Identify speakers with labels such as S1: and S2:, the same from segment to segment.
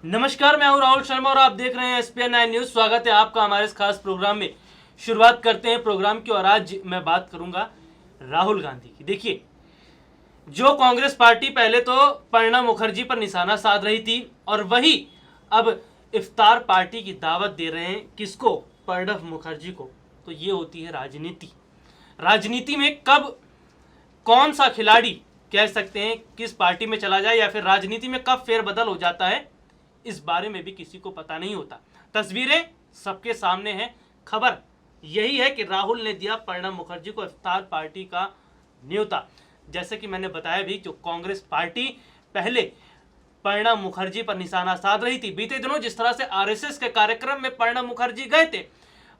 S1: नमस्कार, मैं हूं राहुल शर्मा और आप देख रहे हैं एसपीएन 9 न्यूज। स्वागत है आपका हमारे इस खास प्रोग्राम में। शुरुआत करते हैं प्रोग्राम की और आज मैं बात करूंगा राहुल गांधी की। देखिए, जो कांग्रेस पार्टी पहले तो प्रणब मुखर्जी पर निशाना साध रही थी और वही अब इफ्तार पार्टी की दावत दे रहे हैं। किसको? प्रणब मुखर्जी को। तो ये होती है राजनीति। राजनीति में कब कौन सा खिलाड़ी कह सकते हैं किस पार्टी में चला जाए या फिर राजनीति में कब फेरबदल हो जाता है, इस बारे में भी किसी को पता नहीं होता। तस्वीरें सबके सामने हैं। खबर यही है कि राहुल ने दिया प्रणब मुखर्जी को इफ्तार पार्टी का न्योता। जैसे कि मैंने बताया भी, जो कांग्रेस पार्टी पहले प्रणब मुखर्जी पर निशाना साध रही थी। बीते दिनों जिस तरह से आरएसएस के कार्यक्रम में प्रणब मुखर्जी गए थे,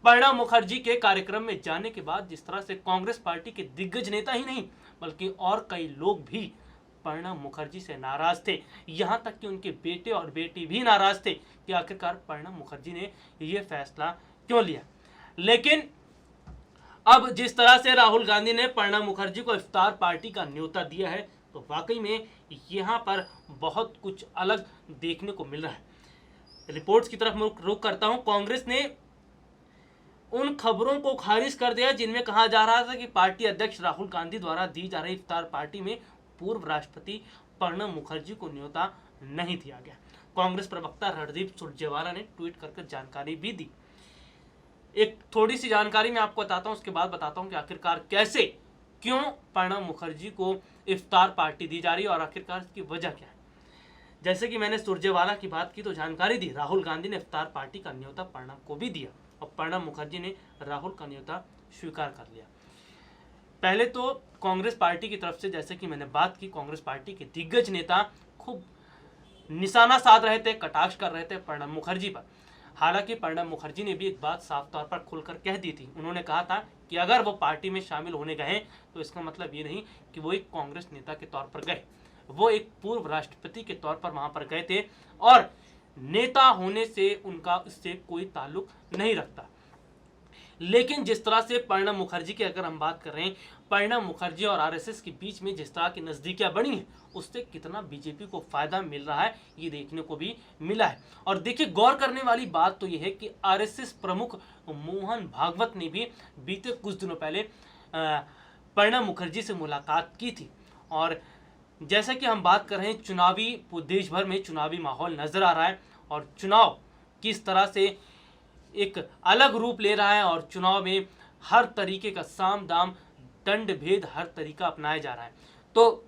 S1: प्रणब मुखर्जी के कार्यक्रम में जाने के बाद जिस तरह से कांग्रेस पार्टी के दिग्गज नेता ही नहीं बल्कि और कई लोग भी प्रणब मुखर्जी से नाराज थे। यहां तक कि उनके बेटे और बेटी भी नाराज थे कि आखिरकार प्रणब मुखर्जी ने यह फैसला क्यों लिया। लेकिन अब जिस तरह से राहुल गांधी ने प्रणब मुखर्जी को इफ्तार पार्टी का न्योता दिया है, तो वाकई में यहां पर बहुत कुछ अलग देखने को मिल रहा है। रिपोर्ट्स की तरफ रुख करता हूं। कांग्रेस ने उन खबरों को खारिज कर दिया जिनमें कहा जा रहा था कि पार्टी अध्यक्ष राहुल गांधी द्वारा दी जा रही इफ्तार पार्टी में पूर्व राष्ट्रपति प्रणब मुखर्जी को न्योता नहीं दिया गया। कांग्रेस प्रवक्ता रणदीप सुरजेवाला ने ट्वीट करके जानकारी भी दी। एक थोड़ी सी जानकारी मैं आपको बताता हूं, उसके बाद बताता हूं कि आखिरकार कैसे, क्यों प्रणब मुखर्जी को इफ्तार पार्टी दी जा रही है और आखिरकार इसकी वजह क्या है। जैसे कि मैंने सुरजेवाला की बात की तो जानकारी दी, राहुल गांधी ने इफ्तार पार्टी का न्योता प्रणब को भी दिया और प्रणब मुखर्जी ने राहुल का न्योता स्वीकार कर लिया। पहले तो कांग्रेस पार्टी की तरफ से, जैसे कि मैंने बात की, कांग्रेस पार्टी के दिग्गज नेता खूब निशाना साध रहे थे, कटाक्ष कर रहे थे प्रणब मुखर्जी पर। हालांकि प्रणब मुखर्जी ने भी एक बात साफ तौर पर खुलकर कह दी थी। उन्होंने कहा था कि अगर वो पार्टी में शामिल होने गए तो इसका मतलब ये नहीं कि वो एक कांग्रेस नेता के तौर पर गए, वो एक पूर्व राष्ट्रपति के तौर पर वहां पर गए थे और नेता होने से उनका इससे कोई ताल्लुक नहीं रखता। लेकिन जिस तरह से प्रणब मुखर्जी की अगर हम बात कर रहे हैं, प्रणब मुखर्जी और आरएसएस के बीच में जिस तरह की नजदीकियां बनी है, उससे कितना बीजेपी को फायदा मिल रहा है ये देखने को भी मिला है। और देखिए, गौर करने वाली बात तो यह है कि आरएसएस प्रमुख मोहन भागवत ने भी बीते कुछ दिनों पहले प्रणब मुखर्जी से मुलाकात की थी। और जैसा कि हम बात कर रहे हैं, चुनावी देश भर में चुनावी माहौल नजर आ रहा है और चुनाव किस तरह से एक अलग रूप ले रहा है और चुनाव में हर तरीके का साम दाम दंड भेद हर तरीका अपनाया जा रहा है। तो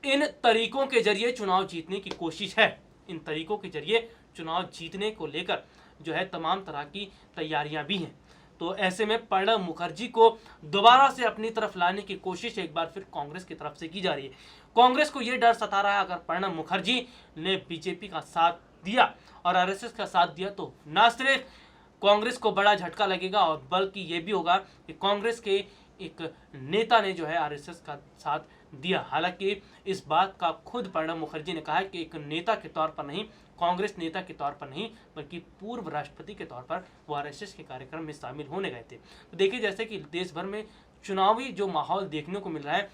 S1: इन तरीकों के जरिए चुनाव जीतने की कोशिश है। इन तरीकों के जरिए चुनाव जीतने को लेकर जो है तमाम तरह की तैयारियां भी हैं। तो ऐसे में प्रणब मुखर्जी को दोबारा से अपनी तरफ लाने की कोशिश एक बार फिर कांग्रेस की तरफ से की जा रही है। कांग्रेस को यह डर सता रहा है, अगर प्रणब मुखर्जी ने बीजेपी का साथ दिया और आरएसएस का साथ दिया तो न सिर्फ कांग्रेस को बड़ा झटका लगेगा और बल्कि ये भी होगा कि कांग्रेस के एक नेता ने जो है आरएसएस का साथ दिया। हालांकि इस बात का खुद प्रणब मुखर्जी ने कहा है कि एक नेता के तौर पर नहीं, कांग्रेस नेता के तौर पर नहीं, बल्कि पूर्व राष्ट्रपति के तौर पर वो आरएसएस के कार्यक्रम में शामिल होने गए थे। तो देखिए, जैसे कि देश भर में चुनावी जो माहौल देखने को मिल रहा है,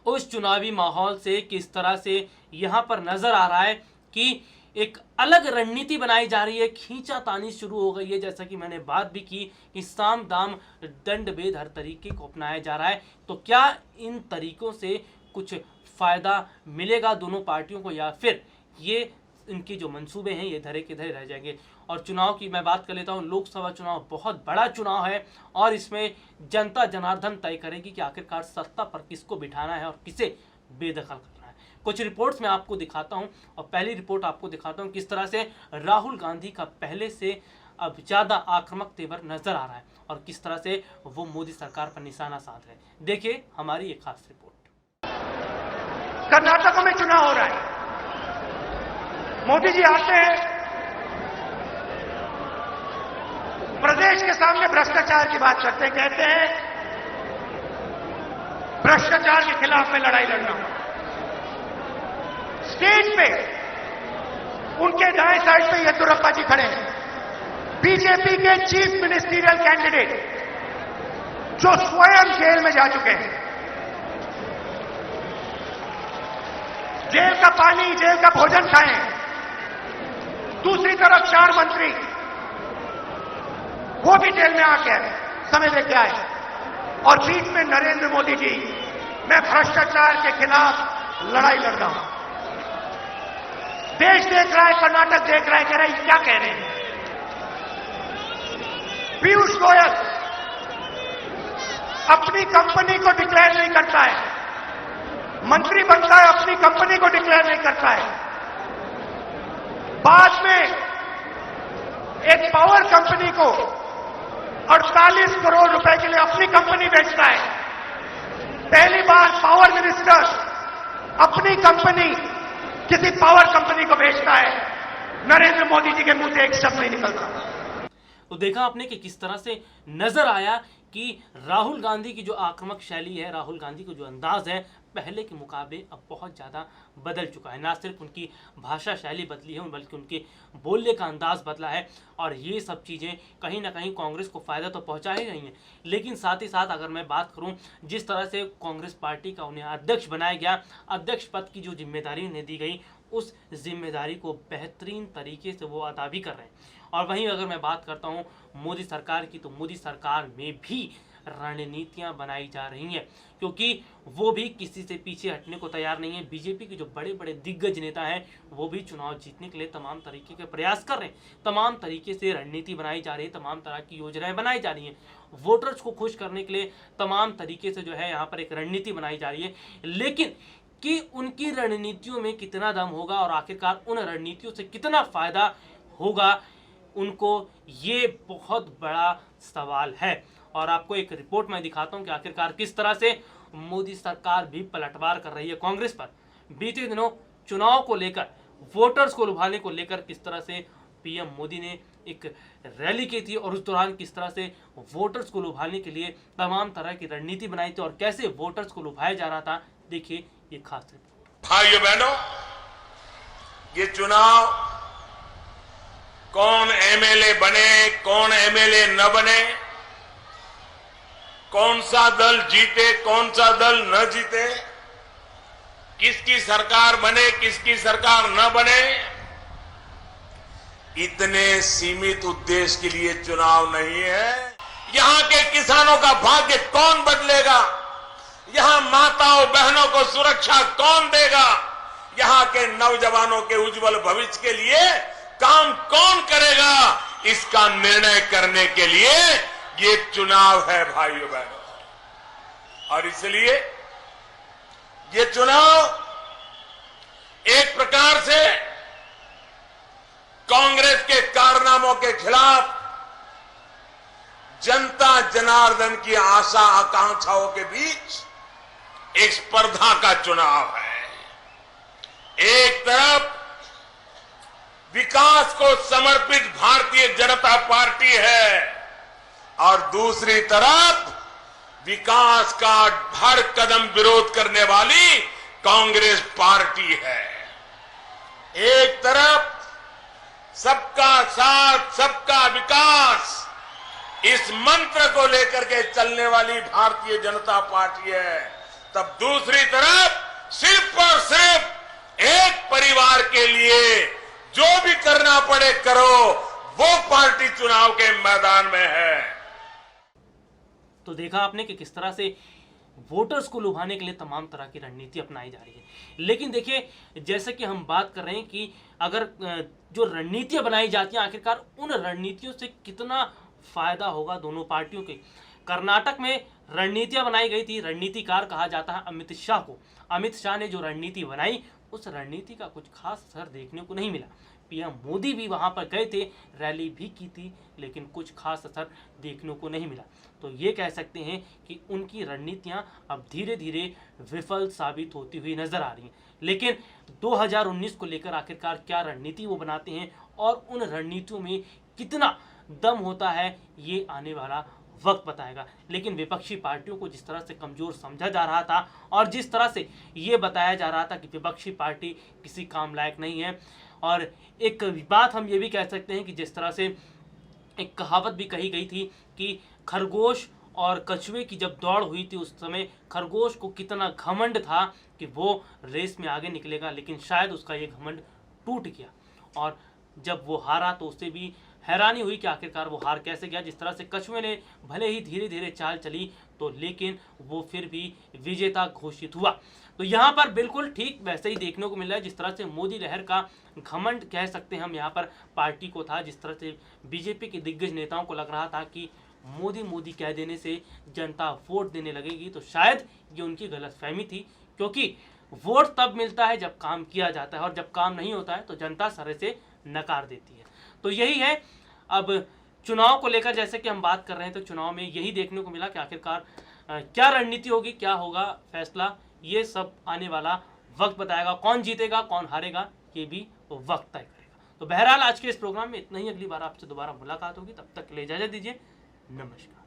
S1: उस चुनावी माहौल से किस तरह से यहाँ पर नजर आ रहा है कि एक अलग रणनीति बनाई जा रही है, खींचातानी शुरू हो गई है। जैसा कि मैंने बात भी की कि साम दाम दंड भेद हर तरीके को अपनाया जा रहा है। तो क्या इन तरीकों से कुछ फायदा मिलेगा दोनों पार्टियों को या फिर ये इनके जो मंसूबे हैं ये धरे के धरे रह जाएंगे। और चुनाव की मैं बात कर लेता हूँ। लोकसभा चुनाव बहुत बड़ा चुनाव है और इसमें जनता जनार्दन तय करेगी कि आखिरकार सत्ता पर किसको बिठाना है और किसे बेदखल करना है। कुछ रिपोर्ट्स मैं आपको दिखाता हूं और पहली रिपोर्ट आपको दिखाता हूं किस तरह से राहुल गांधी का पहले से अब ज्यादा आक्रामक तेवर नजर आ रहा है और किस तरह से वो मोदी सरकार पर निशाना साध रहे हैं। देखिए हमारी एक खास रिपोर्ट।
S2: कर्नाटक में चुनाव हो रहा है, मोदी जी आते हैं, प्रदेश के सामने भ्रष्टाचार की बात करते हैं, कहते हैं भ्रष्टाचार के खिलाफ में लड़ाई लड़ना। स्टेज पे उनके दाएं साइड पे येदियुरप्पा जी खड़े हैं, बीजेपी के चीफ मिनिस्टीरियल कैंडिडेट जो स्वयं जेल में जा चुके हैं। जेल का पानी, जेल का भोजन खाएं, दूसरी तरफ 4 मंत्री वो भी जेल में आके समय लेके आए, और बीच में नरेंद्र मोदी जी, मैं भ्रष्टाचार के खिलाफ लड़ाई लड़ रहा हूं। देश देख रहा है, कर्नाटक देख रहा है, कह रहा है क्या कह रहे हैं। पीयूष गोयल अपनी कंपनी को डिक्लेयर नहीं करता है, मंत्री बनता है, अपनी कंपनी को डिक्लेयर नहीं करता है, बाद में एक पावर कंपनी को 48 करोड़ रुपए के लिए अपनी कंपनी बेचता है। पहली बार पावर मिनिस्टर अपनी कंपनी किसी पावर कंपनी को बेचता है। नरेंद्र मोदी जी के मुंह से एक शब्द नहीं निकलता।
S1: तो देखा आपने कि किस तरह से नजर आया कि राहुल गांधी की जो आक्रामक शैली है, राहुल गांधी का जो अंदाज है, पहले के मुकाबले अब बहुत ज़्यादा बदल चुका है। ना सिर्फ उनकी भाषा शैली बदली है, बल्कि उनके बोलने का अंदाज बदला है। और ये सब चीज़ें कहीं ना कहीं कांग्रेस को फ़ायदा तो पहुंचा ही रही हैं, लेकिन साथ ही साथ अगर मैं बात करूं, जिस तरह से कांग्रेस पार्टी का उन्हें अध्यक्ष बनाया गया, अध्यक्ष पद की जो जिम्मेदारी उन्हें दी गई, उस जिम्मेदारी को बेहतरीन तरीके से वो अदा भी कर रहे हैं। और वहीं अगर मैं बात करता हूं मोदी सरकार की, तो मोदी सरकार में भी रणनीतियां बनाई जा रही हैं, क्योंकि वो भी किसी से पीछे हटने को तैयार नहीं है। बीजेपी के जो बड़े बड़े दिग्गज नेता हैं, वो भी चुनाव जीतने के लिए तमाम तरीके के प्रयास कर रहे हैं, तमाम तरीके से रणनीति बनाई जा रही है, तमाम तरह की योजनाएं बनाई जा रही हैं। वोटर्स को खुश करने के लिए तमाम तरीके से जो है यहाँ पर एक रणनीति बनाई जा रही है, लेकिन कि उनकी रणनीतियों में कितना दम होगा और आखिरकार उन रणनीतियों से कितना फायदा होगा, उनको ये बहुत बड़ा सवाल है। और आपको एक रिपोर्ट मैं दिखाता हूं कि आखिरकार किस तरह से मोदी सरकार भी पलटवार कर रही है कांग्रेस पर। बीते दिनों चुनाव को लेकर, वोटर्स को लुभाने को लेकर किस तरह से पीएम मोदी ने एक रैली की थी, और उस दौरान किस तरह से वोटर्स को लुभाने के लिए तमाम तरह की रणनीति बनाई थी और कैसे वोटर्स को लुभाया जा रहा था। देखिए ये खास रिपोर्ट।
S3: भाइयों बहनों, ये चुनाव कौन एमएलए बने, कौन एमएलए न बने, कौन सा दल जीते, कौन सा दल न जीते, किसकी सरकार बने, किसकी सरकार न बने, इतने सीमित उद्देश्य के लिए चुनाव नहीं है। यहां के किसानों का भाग्य कौन बदलेगा, यहां माताओं बहनों को सुरक्षा कौन देगा, यहां के नौजवानों के उज्जवल भविष्य के लिए काम कौन करेगा, इसका निर्णय करने के लिए ये चुनाव है भाइयों बहनों। और इसलिए ये चुनाव एक प्रकार से कांग्रेस के कारनामों के खिलाफ जनता जनार्दन की आशा आकांक्षाओं के बीच एक स्पर्धा का चुनाव है। एक तरफ विकास को समर्पित भारतीय जनता पार्टी है और दूसरी तरफ विकास का हर कदम विरोध करने वाली कांग्रेस पार्टी है। एक तरफ सबका साथ, सबका विकास, इस मंत्र को लेकर के चलने वाली भारतीय जनता पार्टी है, तब दूसरी तरफ सिर्फ और सिर्फ एक परिवार के लिए जो भी करना पड़े करो, वो पार्टी चुनाव के मैदान में है।
S1: तो देखा आपने कि किस तरह से वोटर्स को लुभाने के लिए तमाम तरह की रणनीति अपनाई जा रही है। लेकिन देखिए, जैसे कि हम बात कर रहे हैं कि अगर जो रणनीतियां बनाई जाती हैं, आखिरकार उन रणनीतियों से कितना फायदा होगा दोनों पार्टियों के। कर्नाटक में रणनीतियां बनाई गई थी, रणनीतिकार कहा जाता है अमित शाह को। अमित शाह ने जो रणनीति बनाई, उस रणनीति का कुछ खास असर देखने को नहीं मिला। पीएम मोदी भी वहां पर गए थे, रैली भी की थी, लेकिन कुछ खास असर देखने को नहीं मिला। तो ये कह सकते हैं कि उनकी रणनीतियां अब धीरे धीरे विफल साबित होती हुई नजर आ रही हैं। लेकिन 2019 को लेकर आखिरकार क्या रणनीति वो बनाते हैं और उन रणनीतियों में कितना दम होता है, ये आने वाला वक्त बताएगा। लेकिन विपक्षी पार्टियों को जिस तरह से कमजोर समझा जा रहा था और जिस तरह से ये बताया जा रहा था कि विपक्षी पार्टी किसी काम लायक नहीं है, और एक बात हम ये भी कह सकते हैं कि जिस तरह से एक कहावत भी कही गई थी कि खरगोश और कछुए की जब दौड़ हुई थी, उस समय खरगोश को कितना घमंड था कि वो रेस में आगे निकलेगा, लेकिन शायद उसका ये घमंड टूट गया और जब वो हारा तो उससे भी हैरानी हुई कि आखिरकार वो हार कैसे गया। जिस तरह से कछुए ने भले ही धीरे धीरे चाल चली तो लेकिन वो फिर भी विजेता घोषित हुआ। तो यहाँ पर बिल्कुल ठीक वैसे ही देखने को मिल रहा है जिस तरह से मोदी लहर का घमंड कह सकते हैं हम यहाँ पर पार्टी को था। जिस तरह से बीजेपी के दिग्गज नेताओं को लग रहा था कि मोदी मोदी कह देने से जनता वोट देने लगेगी, तो शायद ये उनकी गलतफहमी थी, क्योंकि वोट तब मिलता है जब काम किया जाता है और जब काम नहीं होता है तो जनता सरे से नकार देती है। तो यही है अब चुनाव को लेकर जैसे कि हम बात कर रहे हैं, तो चुनाव में यही देखने को मिला कि आखिरकार क्या रणनीति होगी, क्या होगा फैसला, ये सब आने वाला वक्त बताएगा। कौन जीतेगा कौन हारेगा ये भी वक्त तय करेगा। तो बहरहाल आज के इस प्रोग्राम में इतना ही। अगली बार आपसे दोबारा मुलाकात होगी, तब तक के लिए इजाजत दीजिए। नमस्कार।